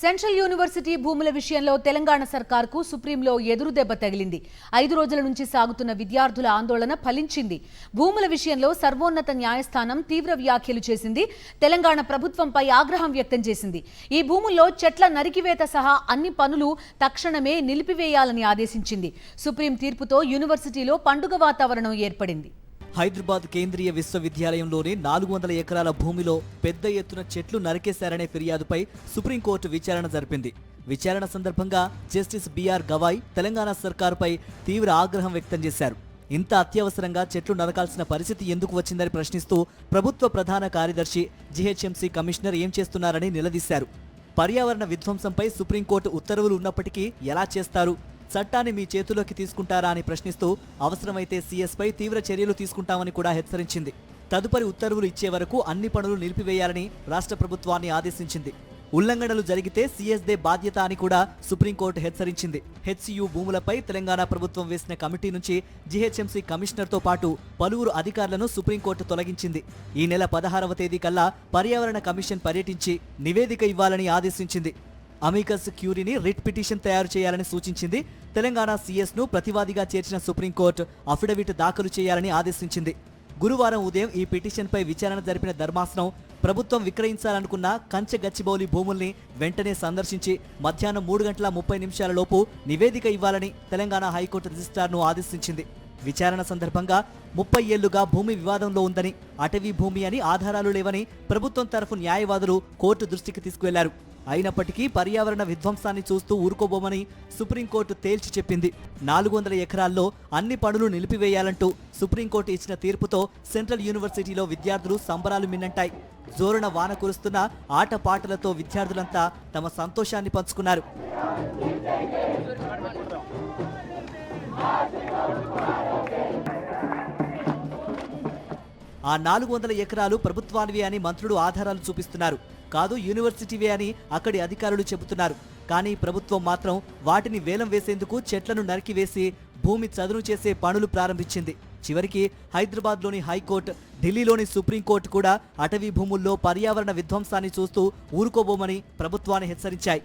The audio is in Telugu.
సెంట్రల్ యూనివర్సిటీ భూముల విషయంలో తెలంగాణ సర్కార్కు సుప్రీంలో ఎదురుదెబ్బ తగిలింది. 5 రోజుల నుంచి సాగుతున్న విద్యార్థుల ఆందోళన ఫలించింది. భూముల విషయంలో సర్వోన్నత న్యాయస్థానం తీవ్ర వ్యాఖ్యలు చేసింది. తెలంగాణ ప్రభుత్వంపై ఆగ్రహం వ్యక్తం చేసింది. ఈ భూముల్లో చెట్ల నరికివేత సహా అన్ని పనులు తక్షణమే నిలిపివేయాలని ఆదేశించింది. సుప్రీం తీర్పుతో యూనివర్సిటీలో పండుగ వాతావరణం ఏర్పడింది. హైదరాబాద్ కేంద్రీయ విశ్వవిద్యాలయంలోని 400 ఎకరాల భూమిలో పెద్ద ఎత్తున చెట్లు నరికేశారనే ఫిర్యాదుపై సుప్రీంకోర్టు విచారణ జరిపింది. విచారణ సందర్భంగా జస్టిస్ బిఆర్ గవాయ్ తెలంగాణ సర్కారుపై తీవ్ర ఆగ్రహం వ్యక్తం చేశారు. ఇంత అత్యవసరంగా చెట్లు నరకాల్సిన పరిస్థితి ఎందుకు వచ్చిందని ప్రశ్నిస్తూ ప్రభుత్వ ప్రధాన కార్యదర్శి జీహెచ్ఎంసీ కమిషనర్ ఏం చేస్తున్నారని నిలదీశారు. పర్యావరణ విధ్వంసంపై సుప్రీంకోర్టు ఉత్తర్వులు ఉన్నప్పటికీ ఎలా చేస్తారు? చట్టాన్ని మీ చేతుల్లోకి తీసుకుంటారా అని ప్రశ్నిస్తూ అవసరమైతే సీఎస్పై తీవ్ర చర్యలు తీసుకుంటామని కూడా హెచ్చరించింది. తదుపరి ఉత్తర్వులు ఇచ్చే వరకు అన్ని పనులు నిలిపివేయాలని రాష్ట్ర ప్రభుత్వాన్ని ఆదేశించింది. ఉల్లంఘనలు జరిగితే సీఎస్దే బాధ్యత అని కూడా సుప్రీంకోర్టు హెచ్చరించింది. హెచ్సియు భూములపై తెలంగాణ ప్రభుత్వం వేసిన కమిటీ నుంచి జీహెచ్ఎంసీ కమిషనర్తో పాటు పలువురు అధికారులను సుప్రీంకోర్టు తొలగించింది. ఈ నెల 16వ తేదీ కల్లా పర్యావరణ కమిషన్ పర్యటించి నివేదిక ఇవ్వాలని ఆదేశించింది. అమికస్ క్యూరీని రిట్ పిటిషన్ తయారు చేయాలని సూచించింది. తెలంగాణ సీఎస్ను ప్రతివాదిగా చేర్చిన సుప్రీంకోర్టు అఫిడవిట్ దాఖలు చేయాలని ఆదేశించింది. గురువారం ఉదయం ఈ పిటిషన్పై విచారణ జరిపిన ధర్మాసనం ప్రభుత్వం విక్రయించాలనుకున్న కంచె గచ్చిబౌలి భూముల్ని వెంటనే సందర్శించి మధ్యాహ్నం 3:30 లోపు నివేదిక ఇవ్వాలని తెలంగాణ హైకోర్టు రిజిస్ట్రార్ను ఆదేశించింది. విచారణ సందర్భంగా 30 ఏళ్లుగా భూమి వివాదంలో ఉందని, అటవీ భూమి అని ఆధారాలు లేవని ప్రభుత్వం తరఫు న్యాయవాదులు కోర్టు దృష్టికి తీసుకువెళ్లారు. అయినప్పటికీ పర్యావరణ విధ్వంసాన్ని చూస్తూ ఊరుకోబోమని సుప్రీంకోర్టు తేల్చి చెప్పింది. 400 ఎకరాల్లో అన్ని పనులు నిలిపివేయాలంటూ సుప్రీంకోర్టు ఇచ్చిన తీర్పుతో సెంట్రల్ యూనివర్సిటీలో విద్యార్థులు సంబరాలు మిన్నంటాయి. జోరున వాన కురుస్తున్న ఆటపాటలతో విద్యార్థులంతా తమ సంతోషాన్ని పంచుకున్నారు. ఆ 400 ఎకరాలు ప్రభుత్వానివే అని మంత్రులు ఆధారాలు చూపిస్తున్నారు. కాదు, యూనివర్సిటీవే అని అక్కడి అధికారులు చెబుతున్నారు. కానీ ప్రభుత్వం మాత్రం వాటిని వేలం వేసేందుకు చెట్లను నరికివేసి భూమి చదును చేసే పనులు ప్రారంభించింది. చివరికి హైదరాబాద్లోని హైకోర్టు, ఢిల్లీలోని సుప్రీంకోర్టు కూడా అటవీ భూముల్లో పర్యావరణ విధ్వంసాన్ని చూస్తూ ఊరుకోబోమని ప్రభుత్వాన్ని హెచ్చరించాయి.